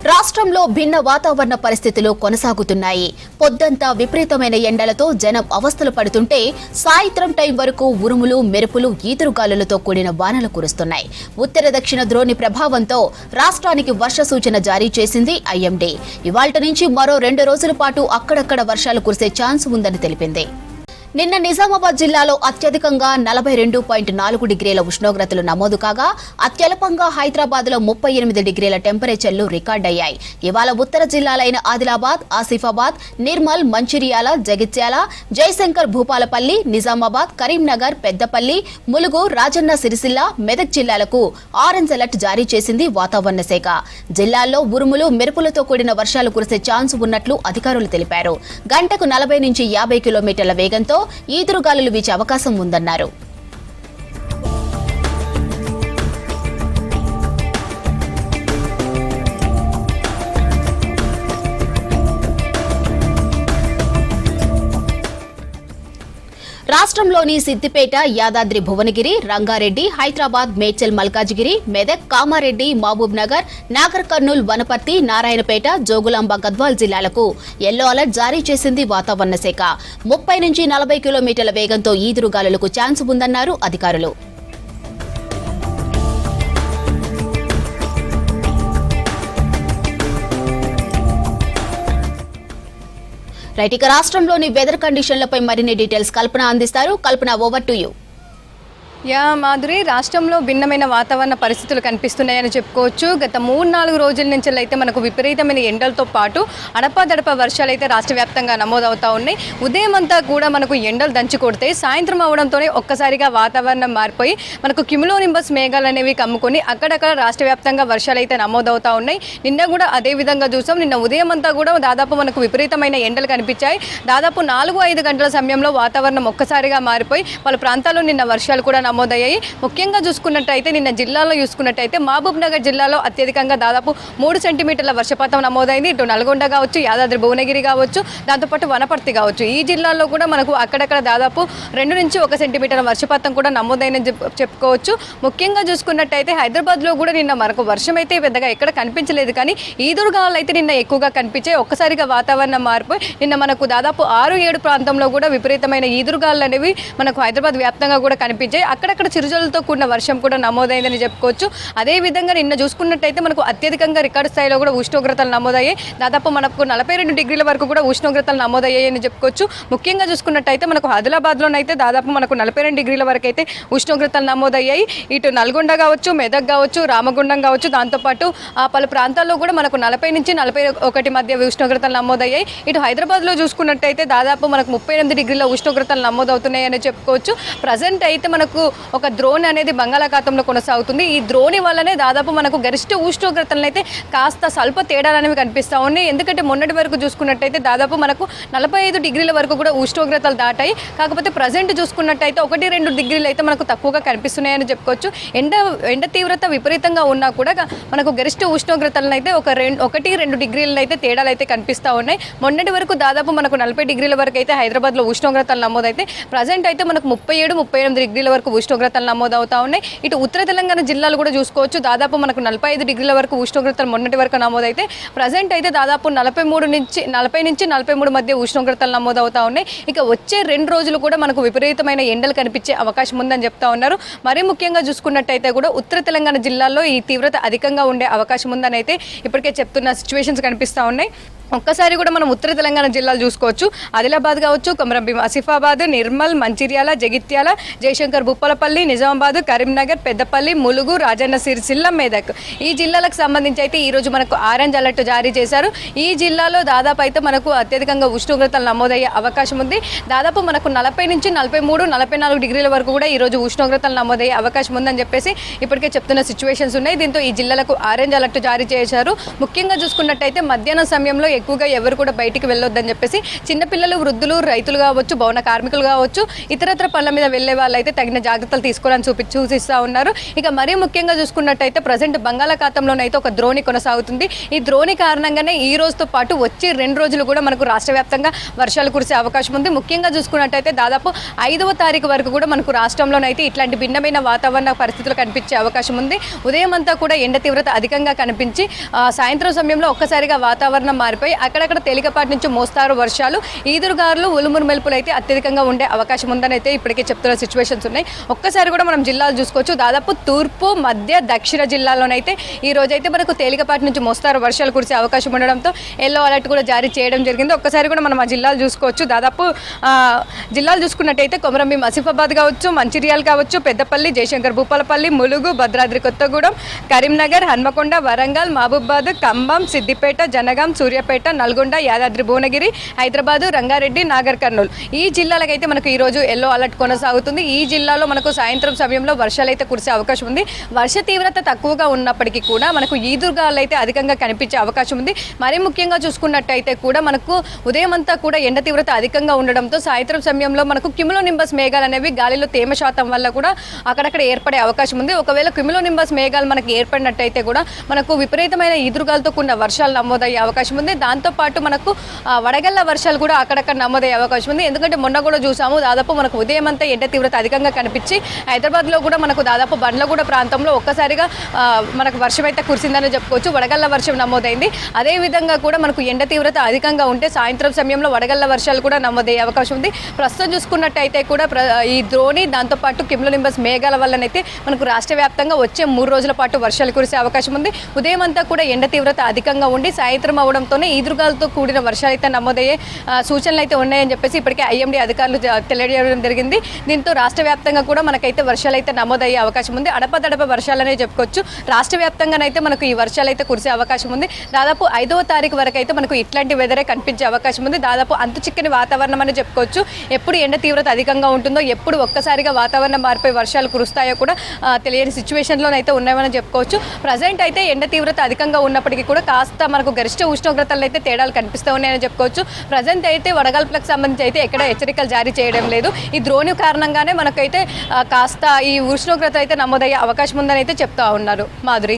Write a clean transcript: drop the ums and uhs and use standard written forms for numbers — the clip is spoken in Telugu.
రాష్ట్రంలో భిన్న వాతావరణ పరిస్థితులు కొనసాగుతున్నాయి. పొద్దంతా విపరీతమైన ఎండలతో జనం అవస్థలు పడుతుంటే సాయంత్రం టైం వరకు ఉరుములు, మెరుపులు, ఈదురుగాలులతో కూడిన వానలు కురుస్తున్నాయి. ఉత్తర దక్షిణ ద్రోణి ప్రభావంతో రాష్ట్రానికి వర్ష సూచన జారీ చేసింది ఐఎండీ. ఇవాళ్టి నుంచి మరో 2 రోజుల పాటు అక్కడక్కడ వర్షాలు కురిసే ఛాన్స్ ఉందని తెలిపింది. నిన్న నిజామాబాద్ జిల్లాలో అత్యధికంగా 42.4 డిగ్రీల ఉష్ణోగ్రతలు నమోదు కాగా అత్యల్పంగా హైదరాబాద్ లో 38 డిగ్రీల టెంపరేచర్లు రికార్డయ్యాయి. ఇవాళ ఉత్తర జిల్లాలైన ఆదిలాబాద్, ఆసిఫాబాద్, నిర్మల్, మంచిర్యాల, జగిత్యాల, జయశంకర్ భూపాలపల్లి, నిజామాబాద్, కరీంనగర్, పెద్దపల్లి, ములుగు, రాజన్న సిరిసిల్ల, మెదక్ జిల్లాలకు ఆరెంజ్ అలర్ట్ జారీ చేసింది వాతావరణ శాఖ. జిల్లాల్లో ఉరుములు, మెరుపులతో కూడిన వర్షాలు కురిసే ఛాన్స్ ఉన్నట్లు అధికారులు తెలిపారు. గంటకు 40 నుంచి 50 కిలోమీటర్ల వేగంతో ఈదురుగాలులు వీచే అవకాశం ఉందన్నారు. రాష్ట్రంలోని సిద్దిపేట, యాదాద్రి భువనగిరి, రంగారెడ్డి, హైదరాబాద్, మేడ్చల్ మల్కాజిగిరి, మెదక్, కామారెడ్డి, మహబూబ్ నగర్, నాగర్ కర్నూల్, వనపర్తి, నారాయణపేట, జోగులాంబ, గద్వాల్ జిల్లాలకు ఎల్లో అలర్ట్ జారీ చేసింది వాతావరణ శాఖ. 30 నుంచి 40 కిలోమీటర్ల వేగంతో ఈదురుగాలులకు ఛాన్స్ ఉందన్నారు అధికారులు. రైట్, ఇక రాష్ట్రంలోని వెదర్ కండిషన్లపై మరిన్ని డీటెయిల్స్ కల్పన అందిస్తారు. కల్పన, ఓవర్ టు యూ. మాధురి, రాష్ట్రంలో భిన్నమైన వాతావరణ పరిస్థితులు కనిపిస్తున్నాయని చెప్పుకోవచ్చు. గత 3-4 రోజుల నుంచి అయితే మనకు విపరీతమైన ఎండలతో పాటు అడపాదడప వర్షాలు అయితే రాష్ట్ర వ్యాప్తంగా నమోదవుతా ఉన్నాయి. ఉదయం అంతా కూడా మనకు ఎండలు దంచి కొడితే సాయంత్రం అవడంతోనే ఒక్కసారిగా వాతావరణం మారిపోయి మనకు క్యుములోనింబస్ మేఘాలు అనేవి కమ్ముకొని అక్కడక్కడ రాష్ట్ర వ్యాప్తంగా వర్షాలు అయితే నమోదవుతా ఉన్నాయి. నిన్న కూడా అదే విధంగా చూసాం. నిన్న ఉదయం అంతా కూడా దాదాపు మనకు విపరీతమైన ఎండలు కనిపించాయి. దాదాపు 4-5 గంటల సమయంలో వాతావరణం ఒక్కసారిగా మారిపోయి పలు ప్రాంతాల్లో నిన్న వర్షాలు కూడా నమోదయ్యాయి. ముఖ్యంగా చూసుకున్నట్టయితే నిన్న జిల్లాలో చూసుకున్నట్టయితే మహబూబ్ నగర్ జిల్లాలో అత్యధికంగా దాదాపు 3 సెంటీమీటర్ల వర్షపాతం నమోదైంది. ఇటు నల్గొండ కావచ్చు, యాదాద్రి భువనగిరి కావచ్చు, దాంతోపాటు వనపర్తి కావచ్చు, ఈ జిల్లాల్లో కూడా మనకు అక్కడక్కడ దాదాపు 2 నుంచి 1 సెంటీమీటర్ల వర్షపాతం కూడా నమోదైందని చెప్పుకోవచ్చు. ముఖ్యంగా చూసుకున్నట్టయితే హైదరాబాద్లో కూడా నిన్న మనకు వర్షం అయితే పెద్దగా ఎక్కడ కనిపించలేదు, కానీ ఈదురుగాలు అయితే నిన్న ఎక్కువగా కనిపించాయి. ఒక్కసారిగా వాతావరణం మారిపోయి నిన్న మనకు దాదాపు 6-7 ప్రాంతంలో కూడా విపరీతమైన ఈదురుగాలు అనేవి మనకు హైదరాబాద్ వ్యాప్తంగా కూడా కనిపించాయి. అక్కడక్కడ చిరుజల్లుతో కూడిన వర్షం కూడా నమోదైందని చెప్పుకోవచ్చు. అదేవిధంగా నిన్న చూసుకున్నట్టయితే మనకు అత్యధికంగా రికార్డు స్థాయిలో కూడా ఉష్ణోగ్రతలు నమోదయ్యాయి. దాదాపు మనకు 42 డిగ్రీల వరకు కూడా ఉష్ణోగ్రతలు నమోదయ్యాయని చెప్పుకోవచ్చు. ముఖ్యంగా చూసుకున్నట్టయితే మనకు ఆదిలాబాద్లోనైతే దాదాపు మనకు 42 డిగ్రీల వరకు అయితే ఉష్ణోగ్రతలు నమోదయ్యాయి. ఇటు నల్గొండ కావచ్చు, మెదక్ కావచ్చు, రామగుండం కావచ్చు, దాంతోపాటు పలు ప్రాంతాల్లో కూడా మనకు 40 నుంచి 41 మధ్య ఉష్ణోగ్రతలు నమోదయ్యాయి. ఇటు హైదరాబాద్లో చూసుకున్నట్టయితే దాదాపు మనకు 38 డిగ్రీల ఉష్ణోగ్రతలు నమోదవుతున్నాయని చెప్పుకోవచ్చు. ప్రజెంట్ అయితే మనకు ఒక ద్రోణి అనేది బంగాళాఖాతంలో కొనసాగుతుంది. ఈ ద్రోణి వల్లనే దాదాపు మనకు గరిష్ట ఉష్ణోగ్రతలను అయితే కాస్త స్వల్ప తేడాలు అనేవి కనిపిస్తూ ఉన్నాయి. ఎందుకంటే మొన్నటి వరకు చూసుకున్నట్టయితే దాదాపు మనకు 45 డిగ్రీల వరకు కూడా ఉష్ణోగ్రతలు దాటాయి. కాకపోతే ప్రజెంట్ చూసుకున్నట్టయితే 1-2 డిగ్రీలు అయితే మనకు తక్కువగా కనిపిస్తున్నాయని చెప్పుకోవచ్చు. ఎండ తీవ్రత విపరీతంగా ఉన్నా కూడా మనకు గరిష్ట ఉష్ణోగ్రతలను అయితే 1-2 డిగ్రీలను అయితే తేడాలు అయితే కనిపిస్తూ ఉన్నాయి. మొన్నటి వరకు దాదాపు మనకు 40 డిగ్రీల వరకు అయితే హైదరాబాద్లో ఉష్ణోగ్రతలు నమోదైతే ప్రజెంట్ అయితే మనకు 37-38 డిగ్రీల వరకు ఉష్ణోగ్రతలు నమోదవుతా ఉన్నాయి. ఇటు ఉత్తర తెలంగాణ జిల్లాలు కూడా చూసుకోవచ్చు. దాదాపు మనకు 45 డిగ్రీల వరకు ఉష్ణోగ్రతలు మొన్నటి వరకు నమోదైతే ప్రజెంట్ అయితే దాదాపు 40 నుంచి 43 మధ్య ఉష్ణోగ్రతలు నమోదవుతా ఉన్నాయి. ఇక వచ్చే 2 రోజులు కూడా మనకు విపరీతమైన ఎండలు కనిపించే అవకాశం ఉందని చెప్తా ఉన్నారు. మరీ ముఖ్యంగా చూసుకున్నట్టయితే కూడా ఉత్తర తెలంగాణ జిల్లాల్లో ఈ తీవ్రత అధికంగా ఉండే అవకాశం ఉందని అయితే ఇప్పటికే చెప్తున్న సిచ్యువేషన్స్ కనిపిస్తూ ఉన్నాయి. ఒక్కసారి కూడా మనం ఉత్తర తెలంగాణ జిల్లాలు చూసుకోవచ్చు. ఆదిలాబాద్ కావచ్చు, కొమరంభీం, ఆసిఫాబాద్, నిర్మల్, మంచిర్యాల, జగిత్యాల, జయశంకర్ భూపాలపల్లి, నిజామాబాద్, కరీంనగర్, పెద్దపల్లి, ములుగు, రాజన్న సిరిసిల్ల, మెదక్, ఈ జిల్లాలకు సంబంధించి అయితే ఈరోజు మనకు ఆరెంజ్ అలర్ట్ జారీ చేశారు. ఈ జిల్లాలో దాదాపు అయితే మనకు అత్యధికంగా ఉష్ణోగ్రతలు నమోదయ్యే అవకాశం ఉంది. దాదాపు మనకు 40 నుంచి 43-44 డిగ్రీల వరకు కూడా ఈరోజు ఉష్ణోగ్రతలు నమోదయ్యే అవకాశం ఉందని చెప్పేసి ఇప్పటికే చెప్తున్న సిచ్యువేషన్స్ ఉన్నాయి. దీంతో ఈ జిల్లాలకు ఆరెంజ్ అలర్ట్ జారీ చేశారు. ముఖ్యంగా చూసుకున్నట్టయితే మధ్యాహ్నం సమయంలో ఎక్కువగా ఎవరు కూడా బయటికి వెళ్ళొద్దని చెప్పేసి చిన్నపిల్లలు, వృద్ధులు, రైతులు కావచ్చు, భవన కార్మికులు కావచ్చు, ఇతరత్ర పనుల మీద వెళ్లే వాళ్ళైతే తగిన జాగ్రత్తలు తీసుకోవాలని సూచిస్తూ ఉన్నారు. ఇక మరీ ముఖ్యంగా చూసుకున్నట్టయితే ప్రజెంట్ బంగాళాఖాతంలోనైతే ఒక ద్రోణి కొనసాగుతుంది. ఈ ద్రోణి కారణంగానే ఈ రోజుతో పాటు వచ్చే 2 రోజులు కూడా మనకు రాష్ట్ర వ్యాప్తంగా వర్షాలు కురిసే అవకాశం ఉంది. ముఖ్యంగా చూసుకున్నట్టయితే దాదాపు 5వ తారీఖు వరకు కూడా మనకు రాష్ట్రంలోనైతే ఇట్లాంటి భిన్నమైన వాతావరణ పరిస్థితులు కనిపించే అవకాశం ఉంది. ఉదయం అంతా కూడా ఎండ తీవ్రత అధికంగా కనిపించి సాయంత్రం సమయంలో ఒక్కసారిగా వాతావరణం మారిపోయి అక్కడక్కడ తేలికపాటి నుంచి మోస్తారు వర్షాలు, ఈదురుగారులు, ఉలుమురు మెరుపులు అయితే అత్యధికంగా ఉండే అవకాశం ఉందని అయితే ఇప్పటికే చెప్తున్న సిచ్యువేషన్స్ ఉన్నాయి. ఒక్కసారి కూడా మనం జిల్లాలు చూసుకోవచ్చు. దాదాపు తూర్పు, మధ్య, దక్షిణ జిల్లాల్లోనైతే ఈ రోజైతే మనకు తేలికపాటి నుంచి మోస్తారు వర్షాలు కురిసే అవకాశం ఉండడంతో ఎల్లో అలర్ట్ కూడా జారీ చేయడం జరిగింది. ఒక్కసారి కూడా మనం ఆ జిల్లాలు చూసుకోవచ్చు. దాదాపు జిల్లాలు చూసుకున్నట్టయితే కొమరంభీం ఆసిఫాబాద్ కావచ్చు, మంచిర్యాల కావచ్చు, పెద్దపల్లి, జయశంకర్ భూపాలపల్లి, ములుగు, భద్రాద్రి కొత్తగూడెం, కరీంనగర్, హన్మకొండ, వరంగల్, మహబూబాబాద్, ఖమ్మం, సిద్దిపేట, జనగాం, సూర్యాపేట, నల్గొండ, యాదాద్రి భువనగిరి, హైదరాబాద్, రంగారెడ్డి, నాగర్ కర్నూలు ఈ జిల్లాలకైతే మనకు ఈ రోజు ఎల్లో అలర్ట్ కొనసాగుతుంది. ఈ జిల్లాలో మనకు సాయంత్రం సమయంలో వర్షాలు అయితే కురిసే అవకాశం ఉంది. వర్ష తీవ్రత తక్కువగా ఉన్నప్పటికీ కూడా మనకు ఈదురుగాలు అయితే అధికంగా కనిపించే అవకాశం ఉంది. మరీ ముఖ్యంగా చూసుకున్నట్టయితే కూడా మనకు ఉదయం అంతా కూడా ఎండ తీవ్రత అధికంగా ఉండడంతో సాయంత్రం సమయంలో మనకు క్యుములోనింబస్ మేఘాలు అనేవి గాలిలో తేమ శాతం వల్ల కూడా అక్కడక్కడ ఏర్పడే అవకాశం ఉంది. ఒకవేళ క్యుములోనింబస్ మేఘాలు మనకి ఏర్పడినట్టయితే కూడా మనకు విపరీతమైన ఈదురుగాలతో కూడిన వర్షాలు నమోదయ్యే అవకాశం ఉంది. దాంతోపాటు మనకు వడగళ్ల వర్షాలు కూడా అక్కడక్కడ నమోదయ్యే అవకాశం ఉంది. ఎందుకంటే మొన్న కూడా చూసాము, దాదాపు మనకు ఉదయం అంతా ఎండ తీవ్రత అధికంగా కనిపించి హైదరాబాద్లో కూడా మనకు దాదాపు బండ్లగూడ ప్రాంతంలో ఒక్కసారిగా మనకు వర్షం అయితే కురిసిందని చెప్పుకోవచ్చు. వడగళ్ల వర్షం నమోదైంది. అదేవిధంగా కూడా మనకు ఎండ తీవ్రత అధికంగా ఉంటే సాయంత్రం సమయంలో వడగళ్ల వర్షాలు కూడా నమోదయ్యే అవకాశం ఉంది. ప్రస్తుతం చూసుకున్నట్టయితే కూడా ఈ ద్రోణి దాంతోపాటు క్యుములోనింబస్ మేఘాల వల్లనైతే మనకు రాష్ట్ర వ్యాప్తంగా వచ్చే 3 రోజుల పాటు వర్షాలు కురిసే అవకాశం ఉంది. ఉదయం అంతా కూడా ఎండ తీవ్రత అధికంగా ఉండి సాయంత్రం అవడంతోనే ఈదురుగాలతో కూడిన వర్షాలు అయితే నమోదయ్యే సూచనలు అయితే ఉన్నాయని చెప్పేసి ఇప్పటికే ఐఎండీ అధికారులు తెలియజేయడం జరిగింది. దీంతో రాష్ట్ర వ్యాప్తంగా కూడా మనకైతే వర్షాలు అయితే నమోదయ్యే అవకాశం ఉంది. అడపదడప వర్షాలనే చెప్పుకోవచ్చు. రాష్ట్ర వ్యాప్తంగానైతే మనకు ఈ వర్షాలు అయితే కురిసే అవకాశం ఉంది. దాదాపు 5వ తారీఖు వరకు అయితే మనకు ఇట్లాంటి వెదరే కనిపించే అవకాశం ఉంది. దాదాపు అంతు చిక్కని వాతావరణం అని చెప్పుకోవచ్చు. ఎప్పుడు ఎండ తీవ్రత అధికంగా ఉంటుందో, ఎప్పుడు ఒక్కసారిగా వాతావరణం మారిపోయి వర్షాలు కురుస్తాయో కూడా తెలియని సిచ్యువేషన్లోనైతే ఉన్నామని చెప్పుకోవచ్చు. ప్రజెంట్ అయితే ఎండ తీవ్రత అధికంగా ఉన్నప్పటికీ కూడా కాస్త మనకు గరిష్ట ఉష్ణోగ్రతలు అయితే తేడాలు కనిపిస్తూ ఉన్నాయని చెప్పుకోవచ్చు. ప్రజెంట్ అయితే వడగాల్పులకు సంబంధించి అయితే ఎక్కడ హెచ్చరికలు జారీ చేయడం లేదు. ఈ ద్రోణి కారణంగానే మనకైతే కాస్త ఈ ఉష్ణోగ్రత అయితే నమోదయ్యే అవకాశం ఉందని అయితే చెప్తా ఉన్నారు. మాధురి.